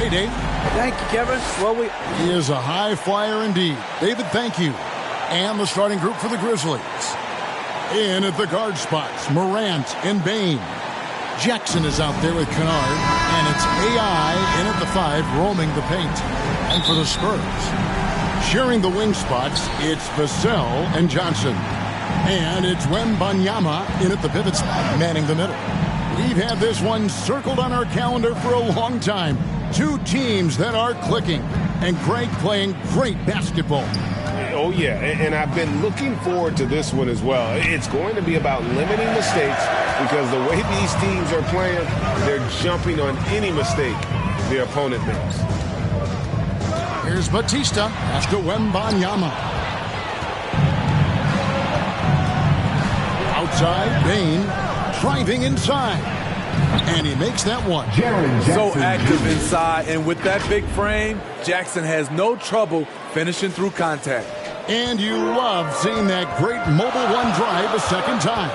Hey, Dave. Thank you, Kevin. Well, He is a high flyer indeed. David, thank you. And the starting group for the Grizzlies. In at the guard spots, Morant and Bain. Jackson is out there with Kennard. And it's AI in at the 5, roaming the paint. And for the Spurs, sharing the wing spots, it's Vassell and Johnson. And it's Wembanyama in at the pivot spot, manning the middle. We've had this one circled on our calendar for a long time. Two teams that are clicking. And Greg playing great basketball. Oh, yeah, and I've been looking forward to this one as well. It's going to be about limiting mistakes because the way these teams are playing, they're jumping on any mistake the opponent makes. Here's Bautista after Wembanyama. Outside, Bain driving inside. And he makes that one. So active inside, and with that big frame, Jackson has no trouble finishing through contact. And you love seeing that great mobile one drive a second time.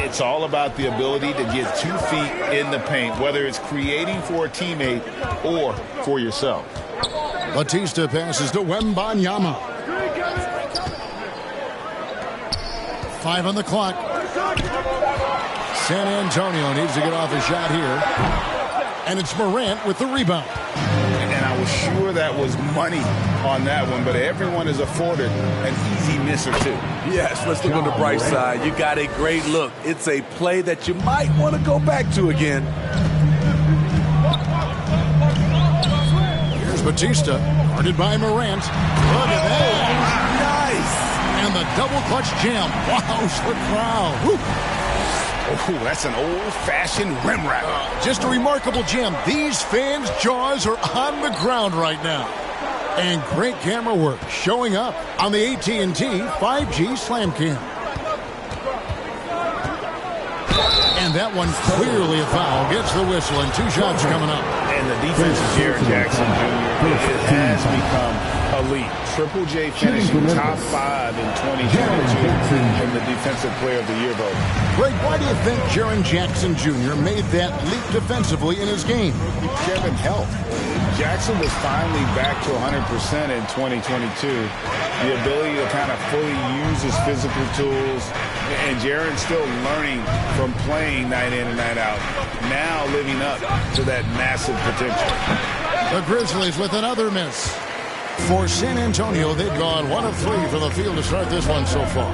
It's all about the ability to get 2 feet in the paint, whether it's creating for a teammate or for yourself. Bautista passes to Wembanyama. 5 on the clock. San Antonio needs to get off a shot here. And it's Morant with the rebound. And I was sure that was money on that one, but everyone is afforded an easy miss or two. Yes, let's look on the bright side. You got a great look. It's a play that you might want to go back to again. Here's Bautista, guarded by Morant. Look at that. Nice. And the double clutch jam. Wow, the crowd. Woo. Oh, that's an old-fashioned rim wrap. Just a remarkable jam. These fans' jaws are on the ground right now. And great camera work showing up on the AT&T 5G Slam Cam. And that one clearly a foul. Gets the whistle and 2 shots coming up. And the defense of Jaren Jackson Jr. It has become elite. Triple J finishing top 5 in 2022 in the Defensive Player of the Year vote. Greg, why do you think Jaren Jackson Jr. made that leap defensively in his game? Kevin, health. Jackson was finally back to 100% in 2022. The ability to kind of fully use his physical tools. And Jaren's still learning from playing night in and night out. Now living up to that massive potential. The Grizzlies with another miss. For San Antonio, they've gone 1 of 3 from the field to start this one so far.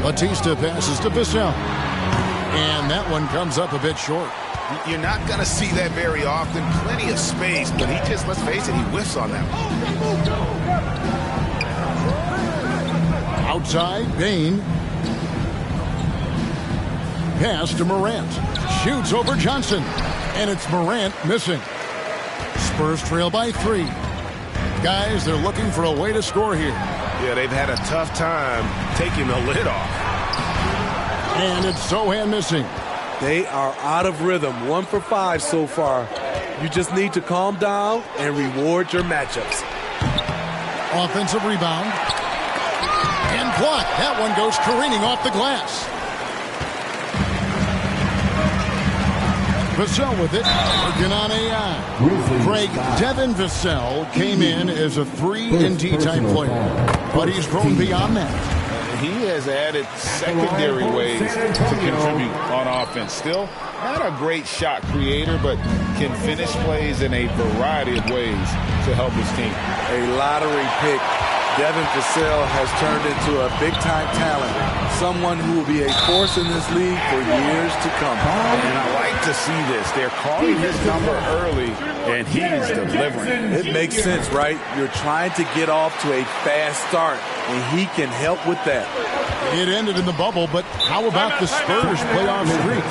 Bautista passes to Vassell. And that one comes up a bit short. You're not going to see that very often. Plenty of space, but he just, let's face it, he whiffs on that one. Outside, Bain. Pass to Morant. Shoots over Johnson. And it's Morant missing. Spurs trail by 3. Guys, they're looking for a way to score here. Yeah, they've had a tough time taking the lid off. And it's Sohan missing. They are out of rhythm. 1 for 5 so far. You just need to calm down and reward your matchups. Offensive rebound. And blocked. That one goes careening off the glass. Vassell with it. Working on AI. Craig, Devin Vassell came in as a 3-and-D type player. But he's grown beyond that. He has added secondary ways to contribute on offense. Still not a great shot creator, but can finish plays in a variety of ways to help his team. A lottery pick. Devin Vassell has turned into a big-time talent. Someone who will be a force in this league for years to come. And I like to see this. They're calling his number early, and he's delivering. It makes sense, right? You're trying to get off to a fast start, and he can help with that. It ended in the bubble, but how about the Spurs playoff streak?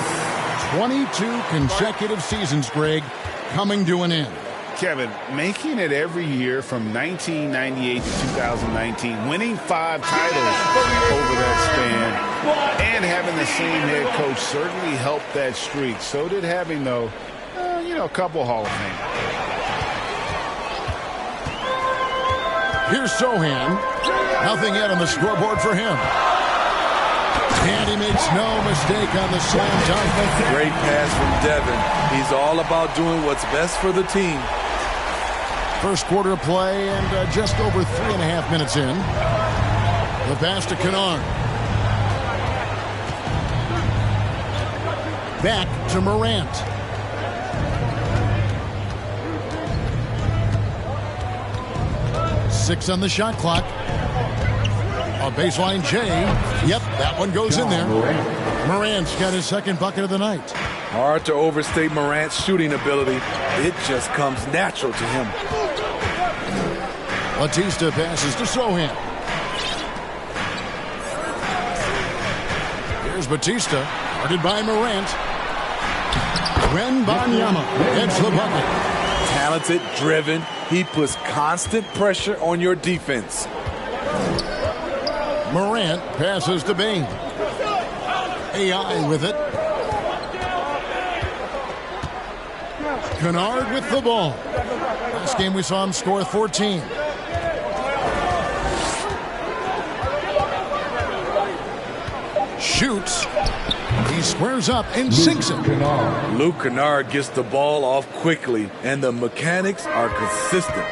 22 consecutive seasons, Greg, coming to an end. Kevin, making it every year from 1998 to 2019, winning 5 titles over that span, and having the same head coach certainly helped that streak. So did having, though, a couple Hall of Fame. Here's Sohan. Nothing yet on the scoreboard for him. And he makes no mistake on the slam dunk. Great pass from Devin. He's all about doing what's best for the team. First quarter of play and just over 3.5 minutes in. The pass to Kennard. Back to Morant. Six on the shot clock. A baseline J. Yep, that one goes in there. Morant's got his second bucket of the night. Hard to overstate Morant's shooting ability. It just comes natural to him. Bautista passes to Sohan. Here's Bautista, guarded by Morant. Wembanyama gets the bucket. Talented, driven. He puts constant pressure on your defense. Morant passes to Bain. AI with it. Kennard with the ball. Last game we saw him score 14. Shoots. He squares up and sinks it. Luke Kennard gets the ball off quickly, and the mechanics are consistent.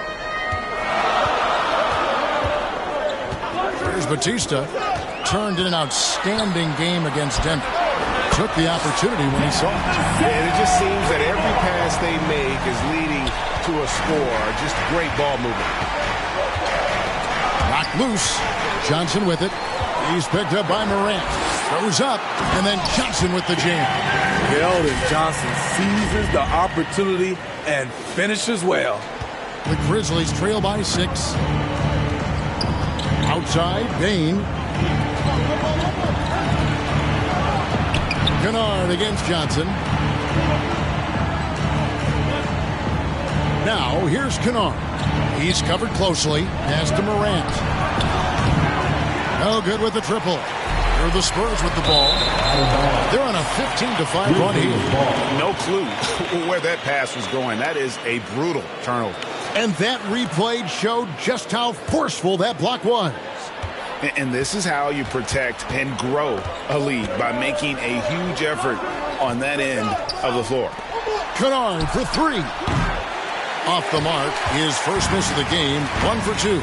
Here's Bautista. Turned in an outstanding game against Denver. Took the opportunity when he saw it. And it just seems that every pass they make is leading to a score. Just great ball movement. Knocked loose. Johnson with it. He's picked up by Morant. Goes up, and then Johnson with the jam. Keldon Johnson seizes the opportunity and finishes well. The Grizzlies trail by 6. Outside, Bain. Kennard against Johnson. Now, here's Kennard. He's covered closely. Pass to Morant. No good with the triple. Here are the Spurs with the ball. They're on a 15-5 run here. No clue where that pass was going. That is a brutal turnover. And that replay showed just how forceful that block was. And this is how you protect and grow a lead, by making a huge effort on that end of the floor. Kennard for 3. Off the mark. His first miss of the game. 1 for 2.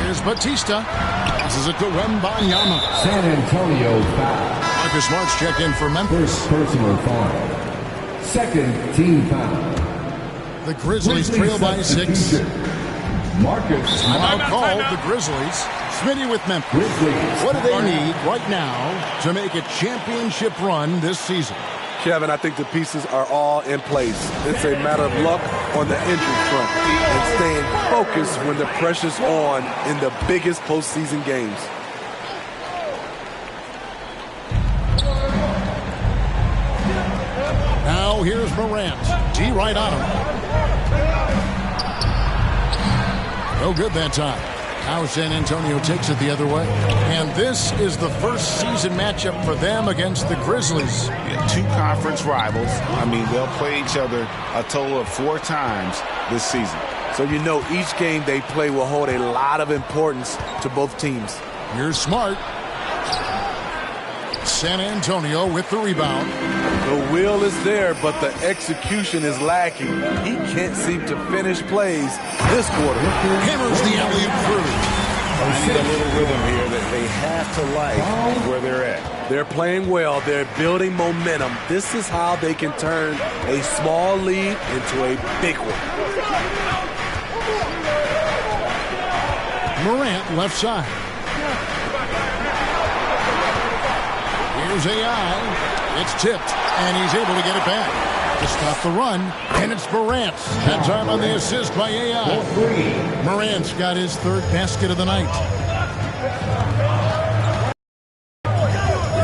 Here's Bautista. Passes it to Wembanyama. San Antonio foul. Marcus Smart's checked in for Memphis. First personal foul. Second team foul. The Grizzlies trail by 6. Marcus. Timeout called the Grizzlies. Smitty with Memphis. Grizzlies. What do they need right now to make a championship run this season? Kevin, I think the pieces are all in place. It's a matter of luck on the injury front and staying focused when the pressure's on in the biggest postseason games. Now here's Morant. D right on him. No good that time. Now San Antonio takes it the other way. And this is the first season matchup for them against the Grizzlies. Yeah, 2 conference rivals. I mean, they'll play each other a total of 4 times this season. So you know each game they play will hold a lot of importance to both teams. Here's Smart. San Antonio with the rebound. The will is there, but the execution is lacking. He can't seem to finish plays this quarter. Hammers the alley-oop through. I need a little rhythm here that they have to like where they're at. They're playing well. They're building momentum. This is how they can turn a small lead into a big one. Morant left side. Here's AI. It's tipped, and he's able to get it back. To stop the run, and it's Morant. That time on the assist by AI. Morant's got his 3rd basket of the night.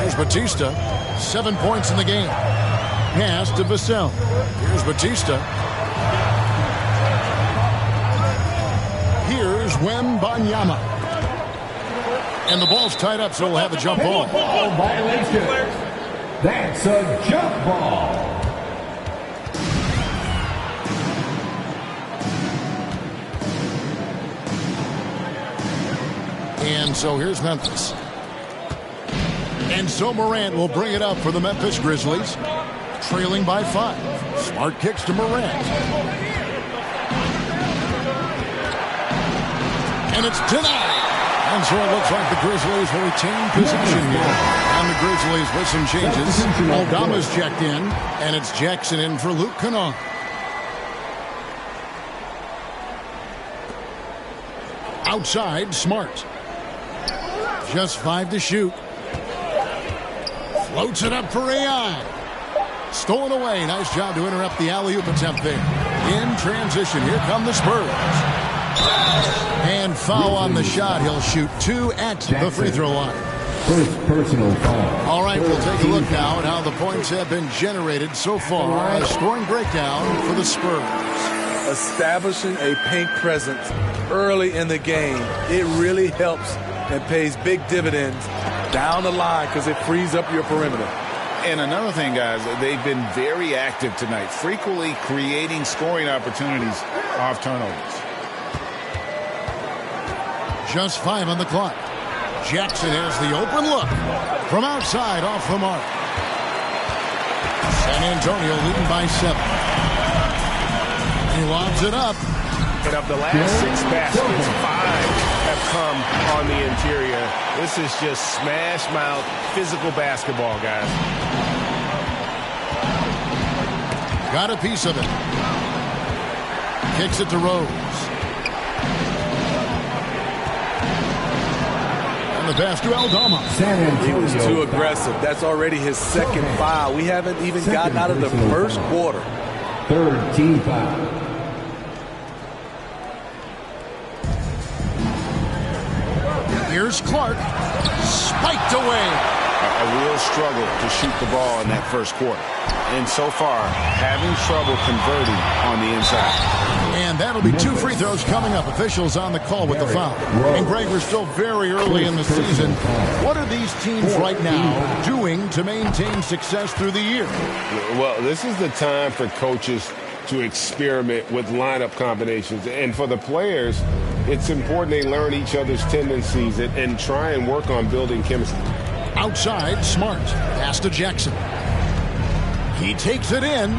Here's Bautista. 7 points in the game. Pass to Vassell. Here's Bautista. Here's Wembanyama. And the ball's tied up, so we'll have a jump ball. Ball violation. That's a jump ball. And so here's Memphis. And so Morant will bring it up for the Memphis Grizzlies, trailing by 5. Smart kicks to Morant. And it's denied. And so it looks like the Grizzlies will retain possession here. And the Grizzlies with some changes. Aldama's checked in, and it's Jackson in for Luke Kennard. Outside, Smart. Just 5 to shoot. Floats it up for AI. Stolen away. Nice job to interrupt the alley-oop attempt there. In transition, here come the Spurs. And foul on the shot. He'll shoot 2 at the free throw line. First personal foul. All right, we'll take a look now at how the points have been generated so far. A scoring breakdown for the Spurs. Establishing a paint presence early in the game, it really helps and pays big dividends down the line because it frees up your perimeter. And another thing, guys, they've been very active tonight, frequently creating scoring opportunities off turnovers. Just 5 on the clock. Jackson has the open look from outside off the mark. San Antonio leading by 7. He lobs it up. And of the last 6 baskets, 5 have come on the interior. This is just smash mouth physical basketball, guys. Got a piece of it. Kicks it to Rose. And the pass to Aldama. He was too aggressive. That's already his second foul. We haven't even gotten out of the first quarter. Third team foul. Here's Clark. Spiked away. A real struggle to shoot the ball in that first quarter. And so far, having trouble converting on the inside. And that'll be 2 free throws coming up. Officials on the call with the foul. And Greg, we're still very early in the season. What are these teams right now doing to maintain success through the year? Well, this is the time for coaches to experiment with lineup combinations. And for the players, it's important they learn each other's tendencies and try and work on building chemistry. Outside, Smart. Pass to Jackson. He takes it in.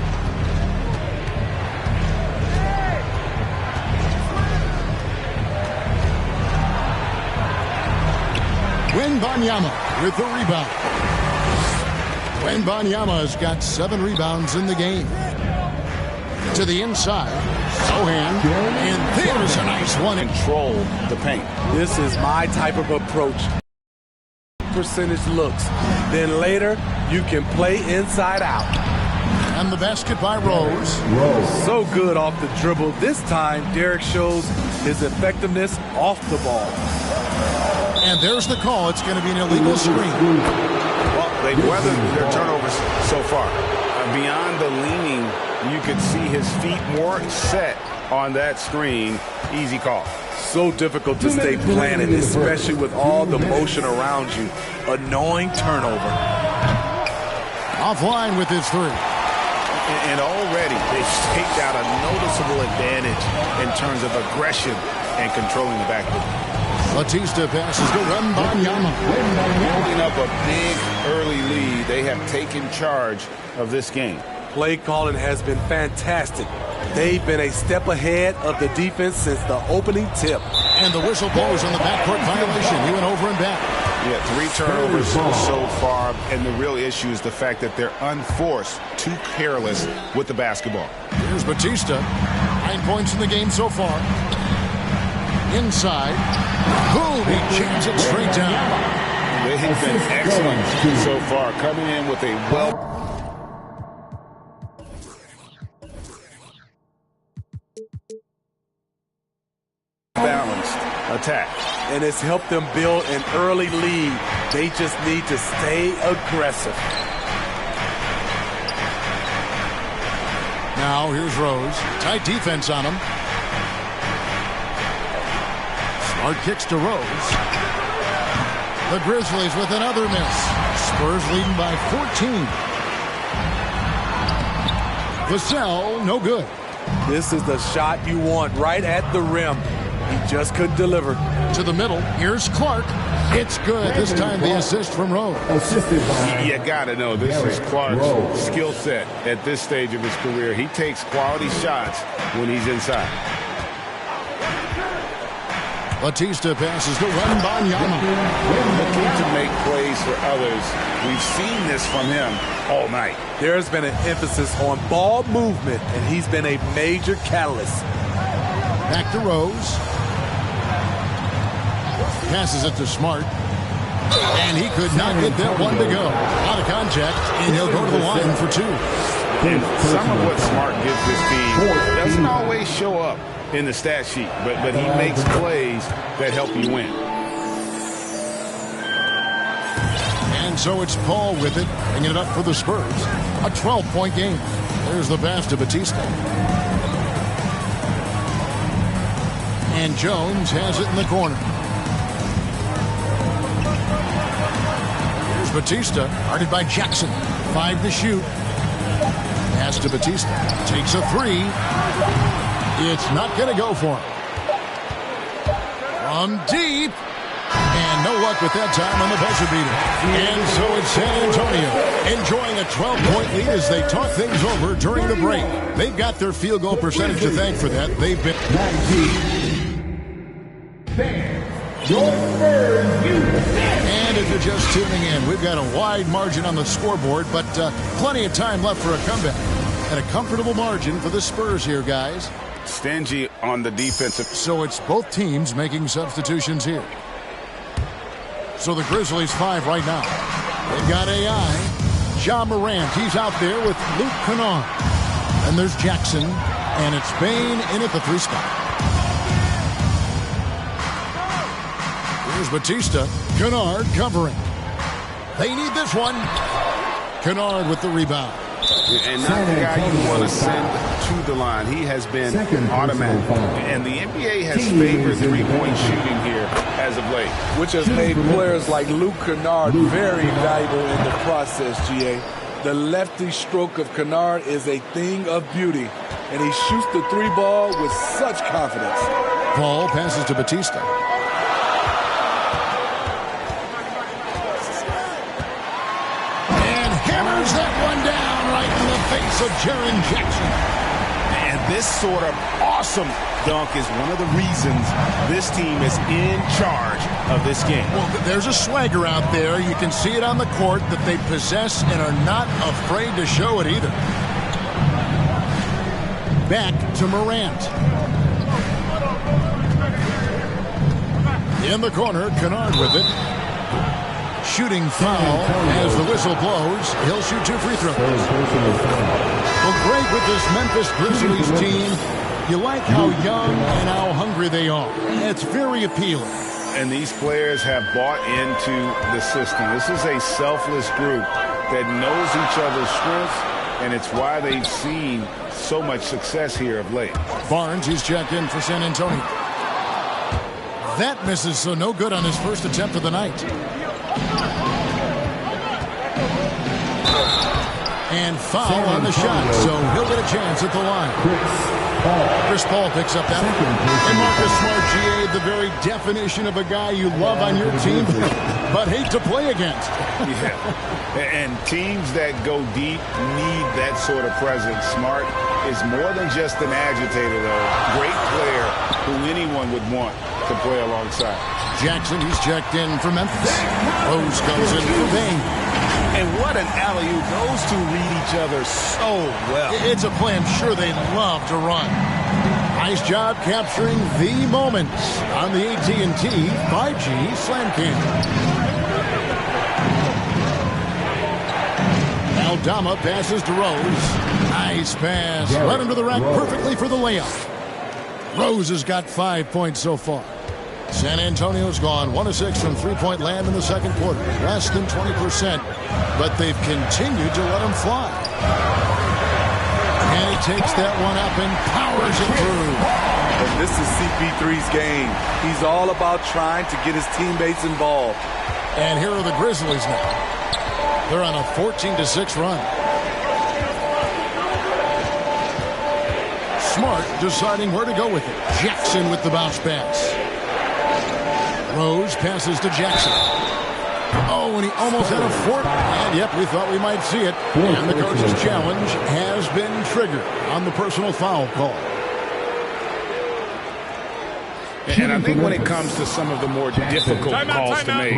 Wembanyama with the rebound. Wembanyama has got 7 rebounds in the game. To the inside. Sohan. And there's a nice one. Control the paint. This is my type of approach. Percentage looks. Then later, you can play inside out. And the basket by Rose. So good off the dribble. This time, Derek shows his effectiveness off the ball. And there's the call. It's going to be an illegal screen. Well, they've weathered their turnovers so far. Beyond the leaning, you could see his feet more set on that screen. Easy call. So difficult to stay planted, especially with all the motion around you. Annoying turnover. Offline with his 3. And already they've staked out a noticeable advantage in terms of aggression and controlling the backcourt. Bautista passes to Wembanyama. Building up a big early lead, they have taken charge of this game. Play calling has been fantastic. They've been a step ahead of the defense since the opening tip. And the whistle blows on the backcourt violation. He went over and back. Yeah, 3 turnovers so far, and the real issue is the fact that they're unforced, too careless with the basketball. Here's Bautista. 9 points in the game so far. Inside. Boom, he jams it straight down. They have been excellent so far, coming in with a balanced attack. And it's helped them build an early lead. They just need to stay aggressive. Now here's Rose. Tight defense on him. Smart kicks to Rose. The Grizzlies with another miss. Spurs leading by 14. Vassell, no good. This is the shot you want right at the rim. He just couldn't deliver. To the middle. Here's Clark. It's good. This time the assist from Rose. You got to know this is Clark's skill set at this stage of his career. He takes quality shots when he's inside. Bautista passes to Wembanyama. Looking to make plays for others. We've seen this from him all night. There's been an emphasis on ball movement, and he's been a major catalyst. Back to Rose. Passes it to Smart. And he could not get that one to go. Out of contact, and he'll go to the line for two. And some of what Smart gives this team doesn't always show up in the stat sheet, but he makes plays that help you win. And so it's Paul with it, bringing it up for the Spurs. A 12-point game. There's the pass to Bautista. And Jones has it in the corner. Here's Bautista, guarded by Jackson. 5 to shoot. Pass to Bautista. Takes a 3. It's not going to go for him. From deep. And no luck with that time on the buzzer beater. And so it's San Antonio enjoying a 12-point lead as they talk things over during the break. They've got their field goal percentage to thank for that. They've been... And if you're just tuning in, we've got a wide margin on the scoreboard, but plenty of time left for a comeback. And a comfortable margin for the Spurs here, guys. Stingy on the defensive. So it's both teams making substitutions here. So the Grizzlies 5 right now. They've got AI. Ja Morant, he's out there with Luke Kennard. And there's Jackson. And it's Bane in at the 3 spot. Here's Bautista. Kennard covering. They need this one. Kennard with the rebound. And not the guy you want to send to the line. He has been automatic. And the NBA has favored three-point shooting here as of late. Which has made players like Luke Kennard very valuable in the process, GA. The lefty stroke of Kennard is a thing of beauty. And he shoots the 3 ball with such confidence. Paul passes to Bautista. And hammers that one down. Right in the face of Jaren Jackson. And this sort of awesome dunk is one of the reasons this team is in charge of this game. Well, there's a swagger out there. You can see it on the court that they possess and are not afraid to show it either. Back to Morant. In the corner, Kennard with it. Shooting foul as the whistle blows. He'll shoot 2 free throws. Well, great with this Memphis Grizzlies team. You like how young and how hungry they are. It's very appealing. And these players have bought into the system. This is a selfless group that knows each other's strengths, and it's why they've seen so much success here of late. Barnes, he's checked in for San Antonio. That misses, so no good on his first attempt of the night. And foul on the shot, so he'll get a chance at the line. Chris Paul picks up that. And Marcus Smart, GA, the very definition of a guy you love on your team, but hate to play against. Yeah. And teams that go deep need that sort of presence. Smart is more than just an agitator, though. Great player who anyone would want to play alongside. Jackson, he's checked in for Memphis. Rose comes in for Bane. And what an alley-oop. Those two read each other so well. It's a play I'm sure they love to run. Nice job capturing the moments on the AT&T 5G Slam Cam. Aldama passes to Rose. Nice pass. Led him to the rack perfectly for the layup. Rose has got 5 points so far. San Antonio's gone 1 of 6 from three-point land in the second quarter. Less than 20%, but they've continued to let him fly. And he takes that one up and powers it through. And this is CP3's game. He's all about trying to get his teammates involved. And here are the Grizzlies now. They're on a 14-6 run. Smart deciding where to go with it. Jackson with the bounce pass. Rose passes to Jackson. Oh, and he almost had a fourth. And, yep, we thought we might see it. And the coach's challenge has been triggered on the personal foul call. And I think when it comes to some of the more difficult calls to make,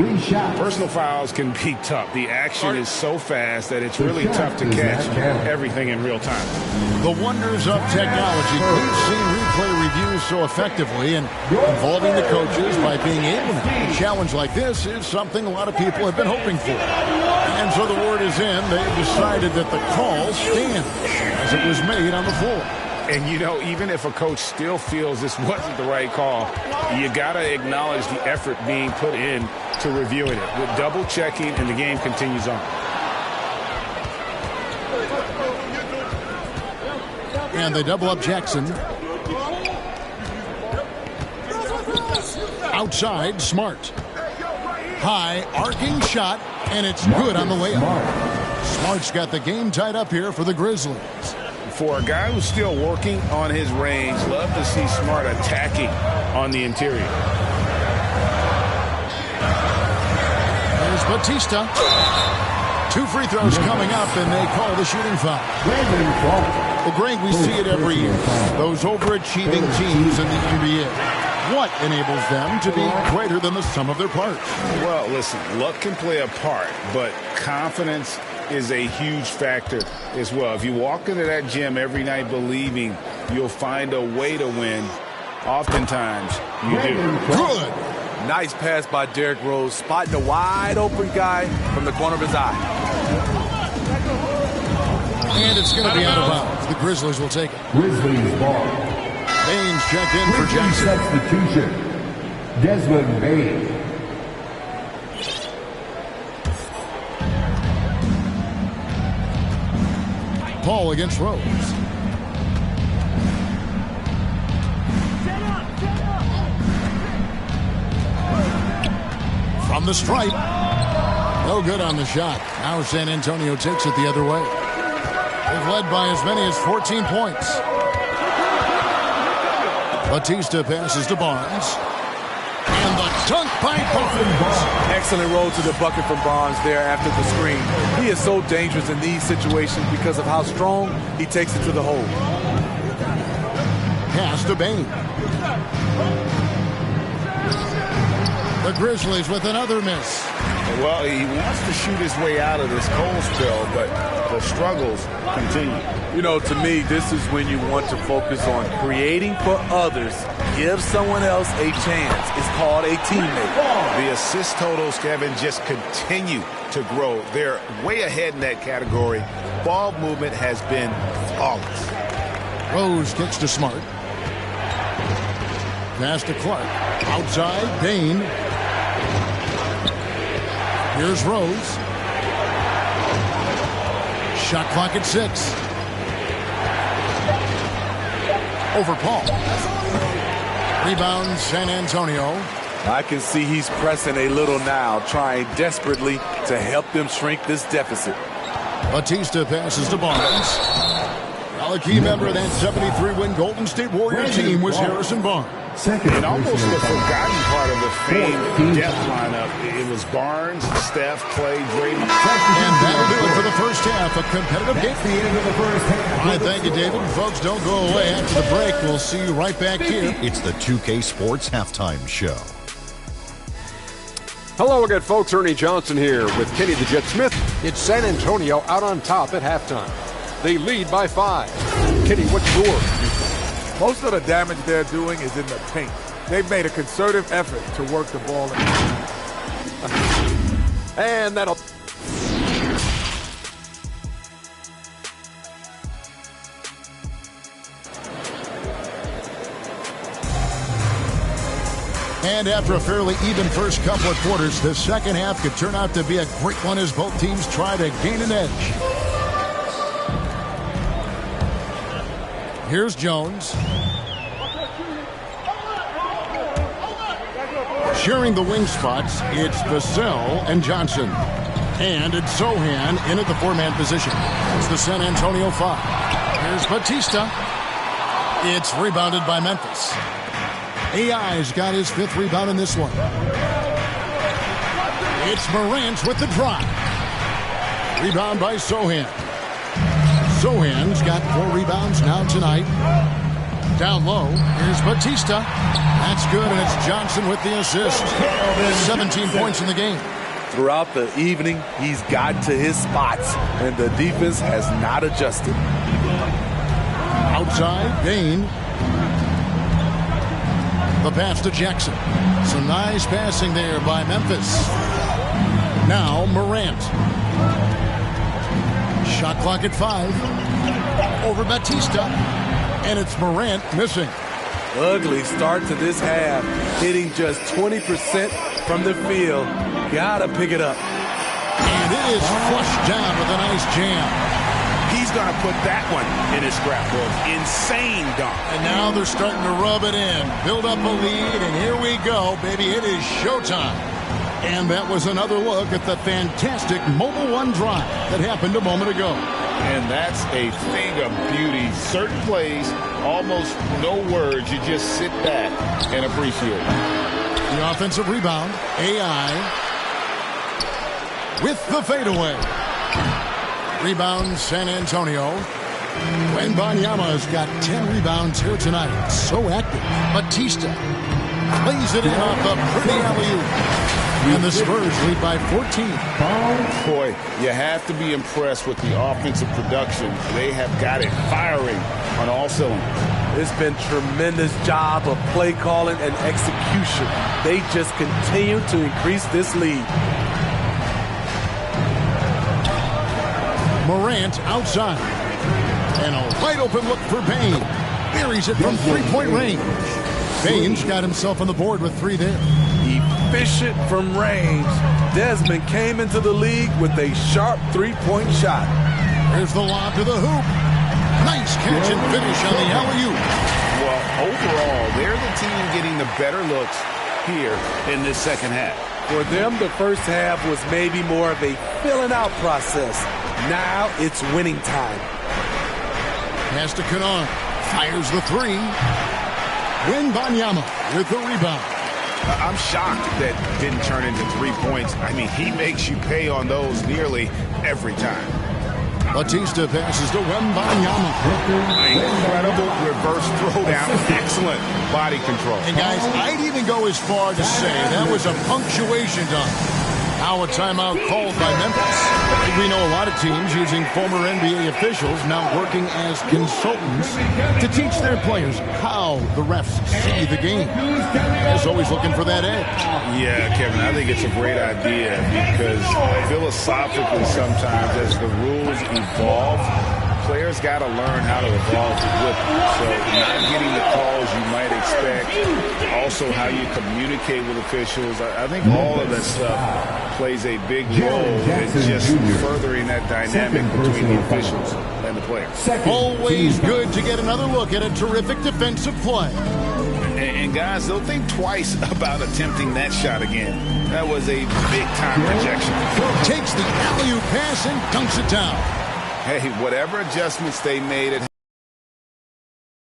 personal fouls can be tough. The action is so fast that it's really tough to catch everything in real time. The wonders of technology. We've seen replay reviews so effectively and involving the coaches by being able to have a challenge like this is something a lot of people have been hoping for. And so the word is in. They've decided that the call stands as it was made on the floor. And, you know, even if a coach still feels this wasn't the right call, you got to acknowledge the effort being put in to reviewing it with double checking, and the game continues on. And they double up Jackson. Outside, Smart. High, arcing shot, and it's good on the layup. Smart's got the game tied up here for the Grizzlies. For a guy who's still working on his range, love to see Smart attacking on the interior. There's Bautista. 2 free throws coming up, and they call the shooting foul. Well, Greg, we see it every year. Those overachieving teams in the NBA. What enables them to be greater than the sum of their parts? Well, listen, luck can play a part, but confidence is a huge factor as well. If you walk into that gym every night believing you'll find a way to win, oftentimes you do. Good. Nice pass by Derrick Rose, spotting a wide open guy from the corner of his eye. And it's going to be out of bounds. The Grizzlies will take it. Grizzlies ball. Baines checked in for Jackson. Substitution. Desmond Baines. Paul against Rose. From the stripe. No good on the shot. Now San Antonio takes it the other way. They've led by as many as 14 points. Bautista passes to Barnes. And the dunk by Barnes. Excellent roll to the bucket from Barnes there after the screen. He is so dangerous in these situations because of how strong he takes it to the hole. Pass to Bain. The Grizzlies with another miss. Well, he wants to shoot his way out of this cold spell, but the struggles continue. You know, to me, this is when you want to focus on creating for others. Give someone else a chance. It's called a teammate. The assist totals, Kevin, just continue to grow. They're way ahead in that category. Ball movement has been flawless. Rose kicks to Smart. Pass to Clark. Outside, Bain. Here's Rose. Shot clock at 6. Over Paul. Rebound, San Antonio. I can see he's pressing a little now, trying desperately to help them shrink this deficit. Bautista passes to Barnes. Well, a key member of that 73-win Golden State Warrior team was Harrison Barnes. And almost the forgotten part of the famed depth lineup, it was Barnes, Steph, Clay, Drayton. And that'll do it for the first half. A competitive game. The end of the first half. All right, thank you, David. Folks, don't go away. After the break, we'll see you right back here. It's the 2K Sports Halftime Show. Hello again, folks. Ernie Johnson here with Kenny the Jet Smith. It's San Antonio out on top at halftime. They lead by 5. Kenny, what's yours? Most of the damage they're doing is in the paint. They've made a concerted effort to work the ball in. And that'll... And after a fairly even first couple of quarters, the second half could turn out to be a great one as both teams try to gain an edge. Here's Jones. Sharing the wing spots, it's Vassell and Johnson. And it's Sohan in at the 4-man position. It's the San Antonio 5. Here's Bautista. It's rebounded by Memphis. AI's got his 5th rebound in this one. It's Morant with the drop. Rebound by Sohan. Sohan's got 4 rebounds now tonight. Down low, here's Bautista. That's good, and it's Johnson with the assist. 17 points in the game. Throughout the evening, he's gotten to his spots, and the defense has not adjusted. Outside, Bain. The pass to Jackson. Some nice passing there by Memphis. Now Morant. Shot clock at 5. Over Bautista. And it's Morant missing. Ugly start to this half. Hitting just 20% from the field. Gotta pick it up. And it is flushed down with a nice jam. He's going to put that one in his scrapbook. Insane dunk. And now they're starting to rub it in. Build up a lead, and here we go, baby. It is showtime. And that was another look at the fantastic Mobile One drive that happened a moment ago. And that's a thing of beauty. Certain plays, almost no words. You just sit back and appreciate it. The offensive rebound, AI with the fadeaway. Rebound, San Antonio. Wembanyama's got 10 rebounds here tonight. So active. Bautista plays it in off a pretty alley-oop. And the Spurs lead by 14. Boy, you have to be impressed with the offensive production. They have got it firing on all cylinders. It's been tremendous job of play calling and execution. They just continue to increase this lead. Morant outside. And a wide open look for Bain. Buries it from 3-point range. Bain's got himself on the board with 3 there. Efficient from range. Desmond came into the league with a sharp 3-point shot. Here's the lob to the hoop. Nice catch and finish on the alley-oop. Well, overall, they're the team getting the better looks here in this second half. For them, the first half was maybe more of a filling out process. Now it's winning time. Pass to Kennard. Fires the 3. Wembanyama with the rebound. I'm shocked that didn't turn into 3 points. I mean, he makes you pay on those nearly every time. Bautista passes to Wembanyama. Incredible reverse throwdown. Excellent body control. And guys, I'd even go as far to say that was a punctuation dunk. Now a timeout called by Memphis. We know a lot of teams using former NBA officials now working as consultants to teach their players how the refs see the game. As always looking for that edge. Yeah, Kevin, I think it's a great idea because philosophically sometimes as the rules evolve, players got to learn how to evolve with them. So not getting the calls you might expect, also how you communicate with officials. I think all of that stuff plays a big role in just furthering that dynamic between the officials and the players. Always good to get another look at a terrific defensive play. And guys, they'll think twice about attempting that shot again. That was a big-time rejection. Takes the alley-oop pass and dunks it down. Hey, whatever adjustments they made it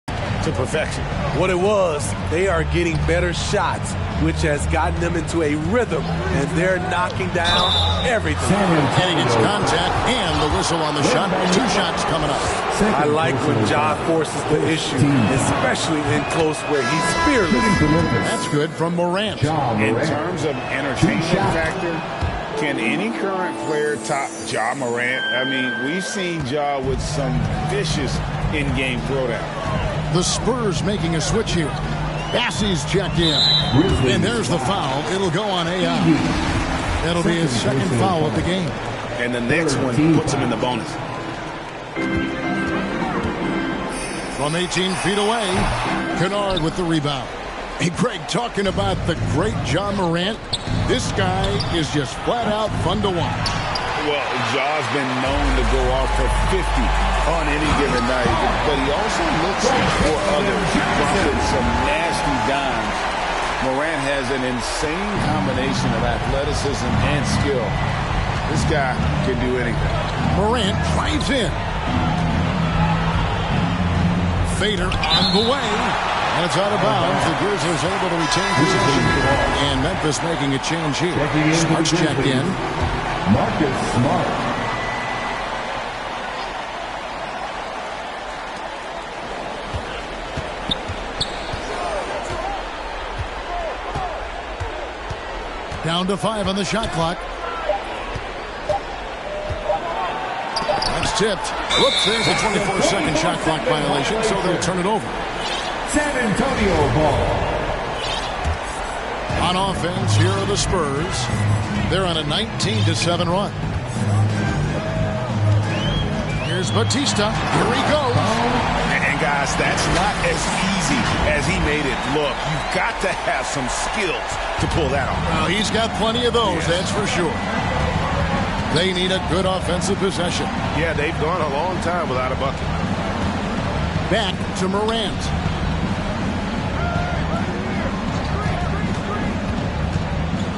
to perfection. What it was, they are getting better shots, which has gotten them into a rhythm, and they're knocking down everything. And he gets contact and the whistle on the shot. 2 shots coming up. I like when Ja forces the issue, especially in close where he's fearless. That's good from Morant. In terms of entertainment factor, can any current player top Ja Morant? I mean, we've seen Ja with some vicious in-game throwdown. The Spurs making a switch here. Bassey's checked in. And there's the foul. It'll go on AI. That'll be his second foul of the game. And the next one puts him in the bonus. From 18 feet away, Kennard with the rebound. Hey, Greg, talking about the great Ja Morant, this guy is just flat out fun to watch. Well, Ja's been known to go off for 50 on any given night, but he also looks for others, bumping some nasty dimes. Morant has an insane combination of athleticism and skill. This guy can do anything. Morant drives in. Fader on the way. And it's out of bounds. The Grizzlies able to retain possession. And Memphis making a change here. Smart's checked in. Marcus Smart. Down to 5 on the shot clock. That's tipped. Whoops, there's a 24-second shot clock violation, so they'll turn it over. San Antonio ball. On offense, here are the Spurs. They're on a 19-7 run. Here's Bautista. Here he goes. And guys, that's not as easy as he made it look. You've got to have some skills to pull that off. Well, he's got plenty of those, that's for sure. They need a good offensive possession. Yeah, they've gone a long time without a bucket. Back to Morant.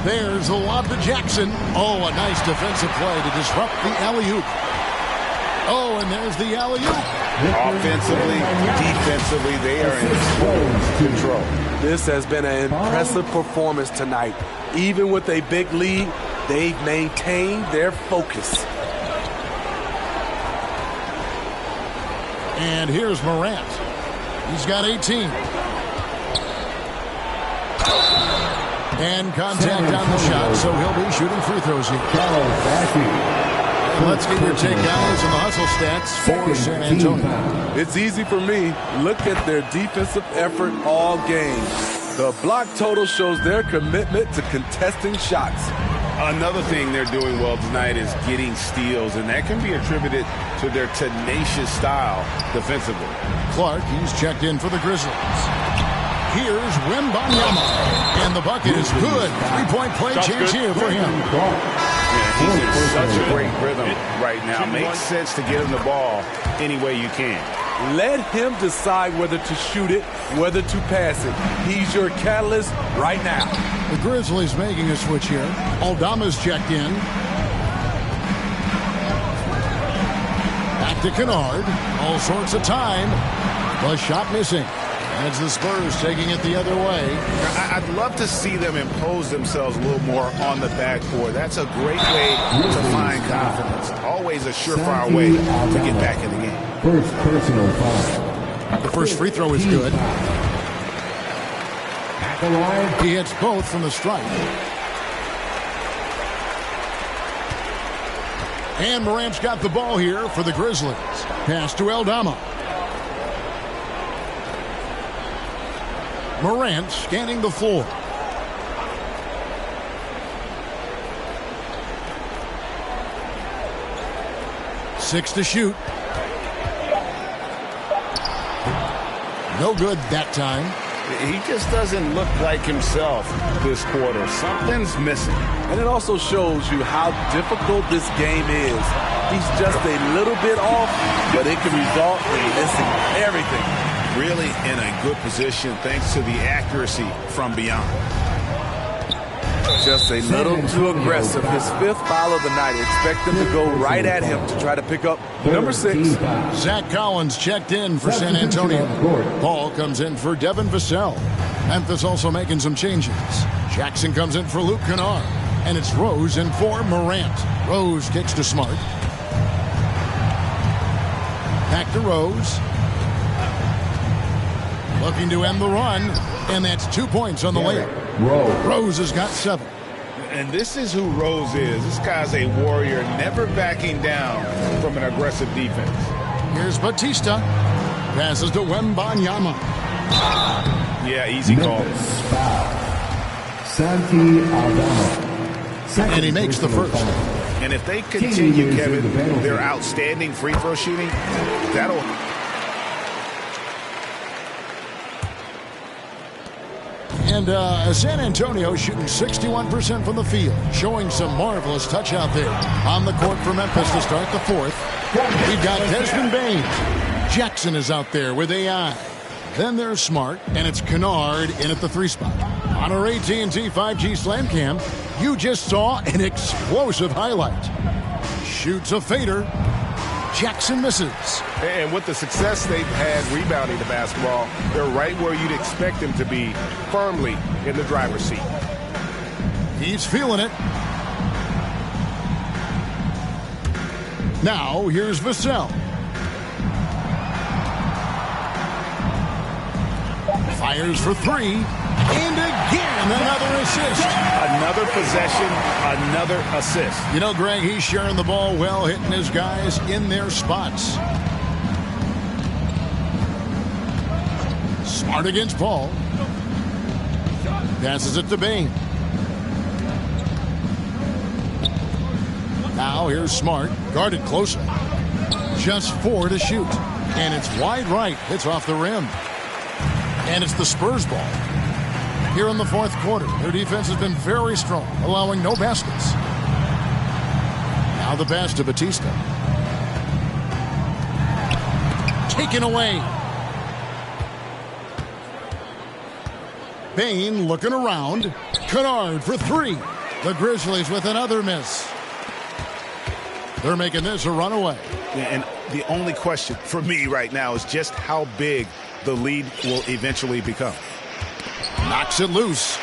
There's a lob to Jackson. Oh, a nice defensive play to disrupt the alley-oop. Oh, and there's the alley-oop. Offensively, defensively, they are in full control. This has been an impressive performance tonight. Even with a big lead, they've maintained their focus. And here's Morant. He's got 18. And contact on the shot, so he'll be shooting free throws here. And let's get your take, guys, on the hustle stats for San Antonio. It's easy for me. Look at their defensive effort all game. The block total shows their commitment to contesting shots. Another thing they're doing well tonight is getting steals, and that can be attributed to their tenacious style defensively. Clark, he's checked in for the Grizzlies. Here's Wembanyama, and the bucket is good. Three-point play chance here for him. Yeah, he's in such a great rhythm right now. Makes sense to get him the ball any way you can. Let him decide whether to shoot it, whether to pass it. He's your catalyst right now. The Grizzlies making a switch here. Aldama's checked in. Back to Kennard. All sorts of time. The shot missing. And it's the Spurs taking it the other way. I'd love to see them impose themselves a little more on the backboard. That's a great way to find confidence. Always a surefire way to get back in the game. First personal foul. The first free throw is good. At the line. He hits both from the stripe. And Morant's got the ball here for the Grizzlies. Pass to Aldama. Morant scanning the floor. Six to shoot. No good that time. He just doesn't look like himself this quarter. Something's missing. And it also shows you how difficult this game is. He's just a little bit off, but it can result in missing everything. Really in a good position thanks to the accuracy from beyond. Just a little too aggressive. His fifth foul of the night. Expect them to go right at him to try to pick up number 6. Zach Collins checked in for San Antonio. Paul comes in for Devin Vassell. Memphis also making some changes. Jackson comes in for Luke Kennard. And it's Rose in for Morant. Rose kicks to Smart. Back to Rose. Looking to end the run, and that's 2 points on the layup. Rose has got 7. And this is who Rose is. This guy's a warrior, never backing down from an aggressive defense. Here's Bautista. Passes to Wembanyama. Yeah, easy call. Santi Aldama. And he makes the first. And if they continue, Kevin, their outstanding free throw shooting, that'll... And San Antonio shooting 61% from the field, showing some marvelous touch out there. On the court for Memphis to start the fourth. We've got Desmond Bain. Jackson is out there with AI. Then there's Smart, and it's Kennard in at the 3 spot. On our AT&T 5G Slam Cam, you just saw an explosive highlight. Shoots a fader. Jackson misses. And with the success they've had rebounding the basketball, they're right where you'd expect them to be, firmly in the driver's seat. He's feeling it. Now, here's Vassell. Fires for three. And again, another assist. Another possession, another assist. You know, Greg, he's sharing the ball well, hitting his guys in their spots. Smart against Paul. Passes it to Bain. Now here's Smart, guarded closer. Just 4 to shoot. And it's wide right. Hits off the rim. And it's the Spurs ball. Here in the fourth quarter, their defense has been very strong, allowing no baskets. Now the pass to Bautista. Taken away. Bain looking around. Kennard for three. The Grizzlies with another miss. They're making this a runaway. And the only question for me right now is just how big the lead will eventually become. Knocks it loose.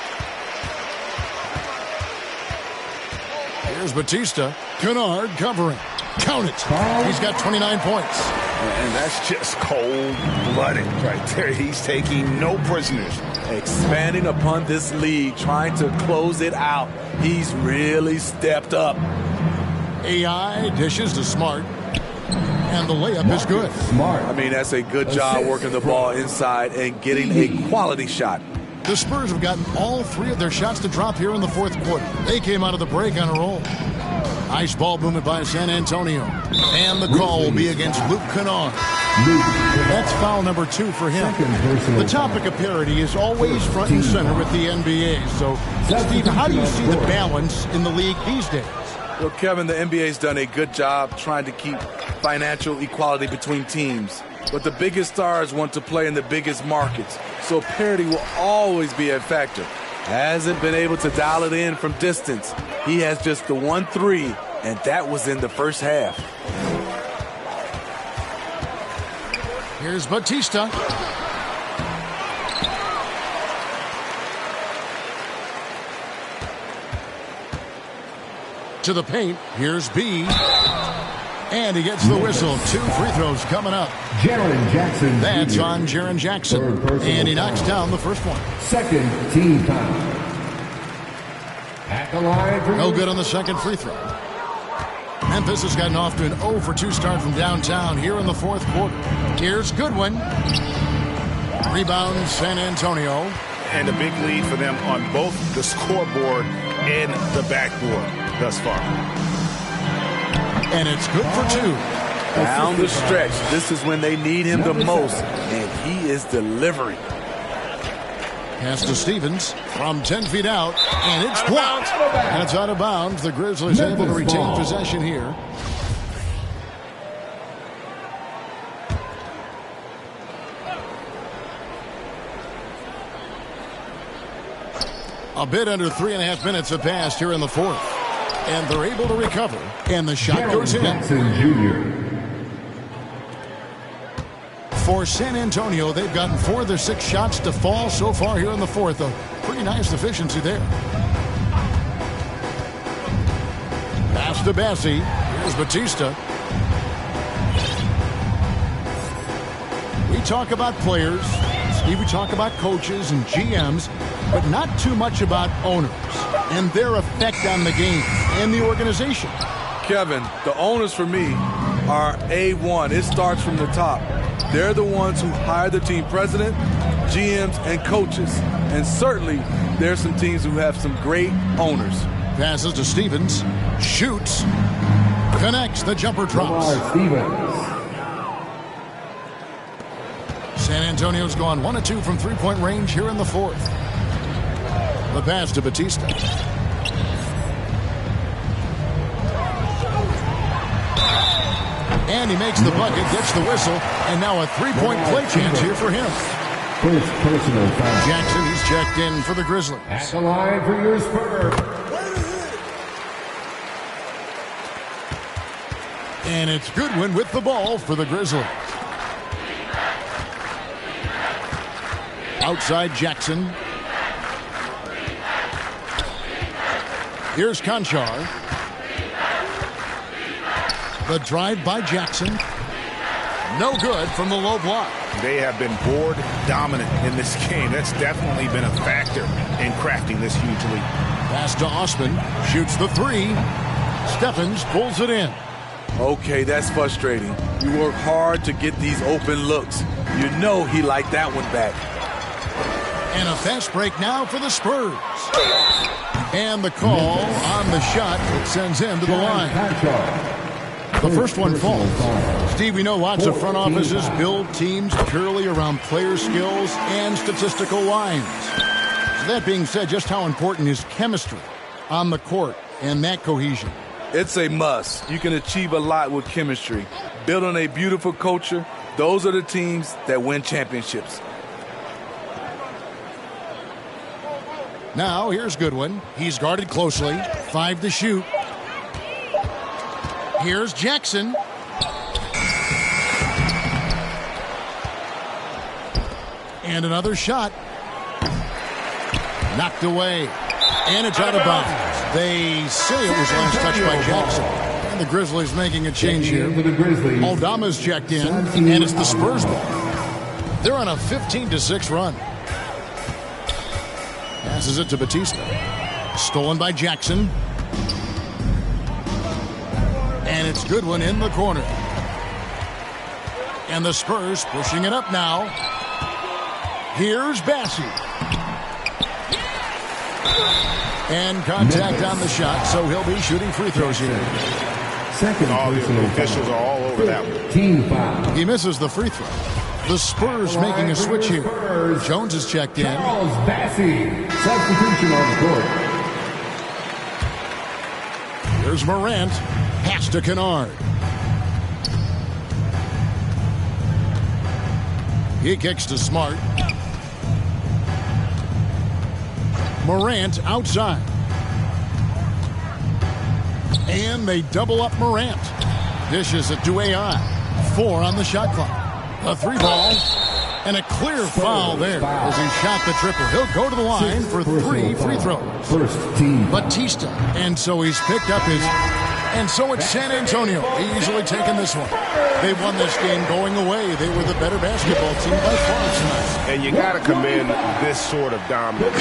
Here's Bautista. Kennard covering. Count it. He's got 29 points. And that's just cold-blooded right there. He's taking no prisoners. Expanding upon this lead, trying to close it out. He's really stepped up. AI dishes to Smart. And the layup is good. Smart. I mean, that's a good job working the ball inside and getting a quality shot. The Spurs have gotten all 3 of their shots to drop here in the fourth quarter. They came out of the break on a roll. Nice ball movement by San Antonio. And the call will be against Luke Kennard. That's foul number 2 for him. The topic of parity is always front and center with the NBA. So, Steve, how do you see the balance in the league these days? Well, Kevin, the NBA's done a good job trying to keep financial equality between teams. But the biggest stars want to play in the biggest markets. So parity will always be a factor. Hasn't been able to dial it in from distance. He has just the 1 3, and that was in the first half. Here's Bautista. To the paint. Here's B. And he gets the whistle. 2 free throws coming up. Jaren Jackson. That's Jr. on Jaren Jackson. And he knocks down the first one. Second team time. At the line for No good on the second free throw. Memphis has gotten off to an 0 for 2 start from downtown here in the fourth quarter. Here's Goodwin. Rebound San Antonio. And a big lead for them on both the scoreboard and the backboard thus far. And it's good for 2. Down the stretch, this is when they need him the most, and he is delivering. Pass to Stevens from 10 feet out, and it's blocked. And it's out of bounds. The Grizzlies able to retain possession here. A bit under 3.5 minutes have passed here in the fourth. And they're able to recover. And the shot goes in. Jackson Jr. For San Antonio, they've gotten 4 of their 6 shots to fall so far here in the fourth. A pretty nice efficiency there. Pass to Bassi. Here's Bautista. We talk about players. Steve, we talk about coaches and GMs, but not too much about owners and their effect on the game and the organization. Kevin, the owners for me are A1. It starts from the top. They're the ones who hire the team president, GMs, and coaches. And certainly, there's some teams who have some great owners. Passes to Stevens. Shoots. Connects. The jumper drops. Stevens. San Antonio's gone 1 of 2 from three-point range here in the fourth. The pass to Bautista. And he makes the bucket, gets the whistle, and now a three-point play chance here for him. First personal foul. Jackson, he's checked in for the Grizzlies. At the line for your Spurs. And it's Goodwin with the ball for the Grizzlies. Outside Jackson. Here's Conchar. The drive by Jackson. No good from the low block. They have been board dominant in this game. That's definitely been a factor in crafting this huge lead. Pass to Osman. Shoots the three. Stephens pulls it in. Okay, that's frustrating. You work hard to get these open looks. You know he liked that one back. And a fast break now for the Spurs. And the call on the shot that sends him to the line. The first one falls. Steve, we know lots of front offices build teams purely around player skills and statistical lines. So that being said, just how important is chemistry on the court and that cohesion? It's a must. You can achieve a lot with chemistry. Build on a beautiful culture. Those are the teams that win championships. Now, here's Goodwin. He's guarded closely. 5 to shoot. Here's Jackson. And another shot. Knocked away. And it's out of bounds. They say it was last touched by Jackson. And the Grizzlies making a change here. Aldama's checked in, and it's the Spurs ball. They're on a 15-6 run. Passes it to Bautista. Stolen by Jackson. And it's Goodwin in the corner. And the Spurs pushing it up now. Here's Bassey. And contact on the shot, so he'll be shooting free throws here. All the officials are all over that one. Team foul. He misses the free throw. The Spurs making a switch here. Jones is checked in. Charles Bassey, substitution on the court. Here's Morant. Pass to Kennard. He kicks to Smart. Morant outside. And they double up Morant. Dishes it to AI. 4 on the shot clock. A 3-ball. And a clear foul there as he shot the triple. He'll go to the line for 3 free throws. First team. Batista. And so he's picked up his... And so it's San Antonio easily taking this one. They won this game going away. They were the better basketball team by far tonight. And you got to commend this sort of dominance.